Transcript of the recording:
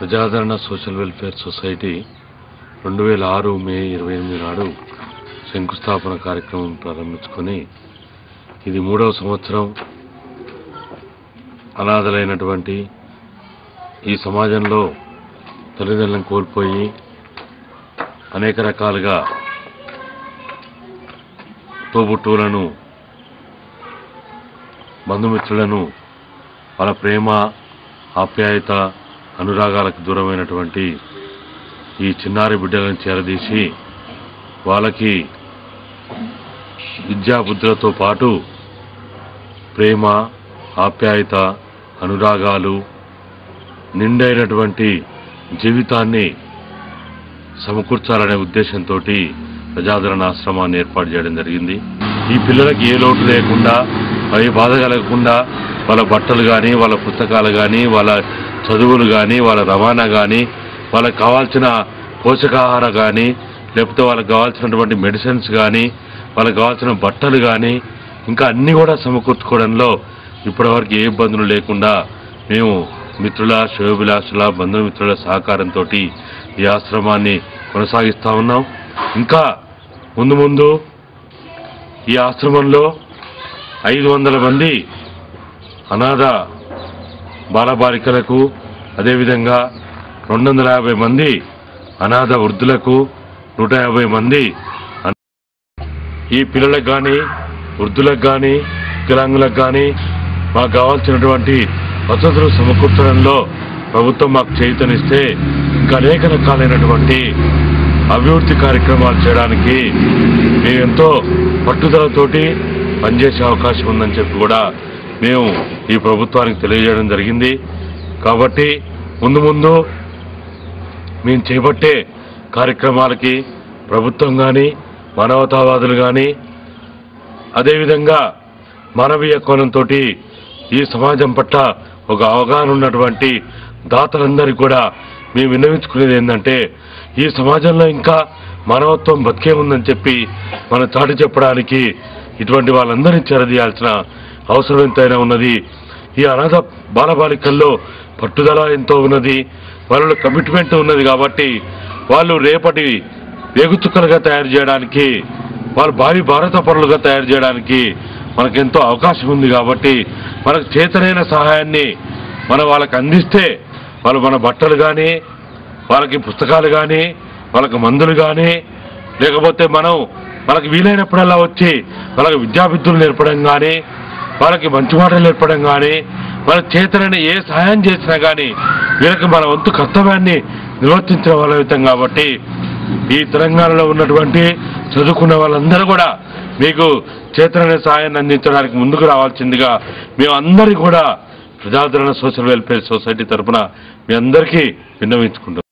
ప్రజాదరణ social welfare society 2006 మే 28 నాడు శంకుస్థాపన కార్యక్రమం ప్రారంభించుకొని ఇది 3వ సంవత్సరం. అనాథలైనటువంటి ఈ సమాజంలో తల్లిదండ్రులను కోల్పోయి అనేక రకాలుగా తోబుట్టువులను, బంధుమిత్రులను వాళ్ళ ప్రేమ, ఆప్యాయత, అనురాగాలకు దూరమైనటువంటి ఈ చిన్నారి బిడ్డలను చేరదీసి వాళ్ళకి విద్యాబుద్ధులతో పాటు ప్రేమ, ఆప్యాయత, అనురాగాలు నిండైనటువంటి జీవితాన్ని సమకూర్చాలనే ఉద్దేశంతో ప్రజాదరణ ఆశ్రమాన్ని ఏర్పాటు చేయడం జరిగింది. ఈ పిల్లలకి ఏ లోటు లేకుండా, ఏ బాధ కలగకుండా వాళ్ళ బట్టలు కానీ, వాళ్ళ పుస్తకాలు కానీ, వాళ్ళ చదువులు కానీ, వాళ్ళ రవాణా కానీ, వాళ్ళకి కావాల్సిన పోషకాహార కానీ, లేకపోతే వాళ్ళకి కావాల్సినటువంటి మెడిసిన్స్ కానీ, వాళ్ళకి కావాల్సిన బట్టలు కానీ, ఇంకా అన్నీ కూడా సమకూర్చుకోవడంలో ఇప్పటివరకు ఏ ఇబ్బందులు లేకుండా మేము మిత్రుల, శ్రేయోభిలాషుల, బంధుమిత్రుల సహకారంతో ఈ ఆశ్రమాన్ని కొనసాగిస్తూ ఉన్నాం. ఇంకా ముందు ఈ ఆశ్రమంలో 500 మంది అనాథ బాలబాలికలకు, అదేవిధంగా 250 మంది అనాథ వృద్ధులకు, 150 మంది ఈ పిల్లలకు కానీ, వృద్ధులకు కానీ, వికలాంగులకు కానీ మాకు కావాల్సినటువంటి వసతులు సమకూర్చడంలో ప్రభుత్వం మాకు చేయూతనిస్తే ఇంకా అనేక రకాలైనటువంటి అభివృద్ధి కార్యక్రమాలు చేయడానికి మేము ఎంతో పట్టుదలతోటి పనిచేసే అవకాశం ఉందని చెప్పి కూడా మేము ఈ ప్రభుత్వానికి తెలియజేయడం జరిగింది. కాబట్టి ముందు మేము చేపట్టే కార్యక్రమాలకి ప్రభుత్వం కానీ, మానవతావాదులు కానీ, అదేవిధంగా మానవీయ కోణంతో ఈ సమాజం పట్ల ఒక అవగాహన ఉన్నటువంటి దాతలందరికీ కూడా మేము విన్నవించుకునేది ఏంటంటే, ఈ సమాజంలో ఇంకా మానవత్వం బతికే ఉందని చెప్పి మనం చాటి చెప్పడానికి ఇటువంటి వాళ్ళందరినీ చేరదీయాల్సిన అవసరం ఎంతైనా ఉన్నది. ఈ అనాథ బాలబాలికల్లో పట్టుదల ఎంతో ఉన్నది, వాళ్ళలో కమిట్మెంట్ ఉన్నది. కాబట్టి వాళ్ళు రేపటి వేగుచుక్కలుగా తయారు చేయడానికి, వాళ్ళు భావి భారత పౌరులుగా తయారు చేయడానికి మనకెంతో అవకాశం ఉంది. కాబట్టి మనకు చేతనైన సహాయాన్ని మనం వాళ్ళకి అందిస్తే వాళ్ళు మన బట్టలు కానీ, వాళ్ళకి పుస్తకాలు కానీ, వాళ్ళకి మందులు కానీ, లేకపోతే వాళ్ళకి వీలైనప్పుడల్లా వచ్చి వాళ్ళకి విద్యాబుద్ధులు నేర్పడం కానీ, వాళ్ళకి మంచి మాటలు నేర్పడం కానీ, వాళ్ళకి చేతనైన ఏ సహాయం చేసినా కానీ వీళ్ళకి మన వంతు కర్తవ్యాన్ని నిర్వర్తించిన వాళ్ళవుతాం. కాబట్టి ఈ తెలంగాణలో ఉన్నటువంటి చదువుకున్న వాళ్ళందరూ కూడా మీకు చేతనైన సహాయాన్ని అందించడానికి ముందుకు రావాల్సిందిగా మేము అందరికీ కూడా ప్రజాదరణ సోషల్ వెల్ఫేర్ సొసైటీ తరఫున మీ అందరికీ విన్నవించుకుంటాం.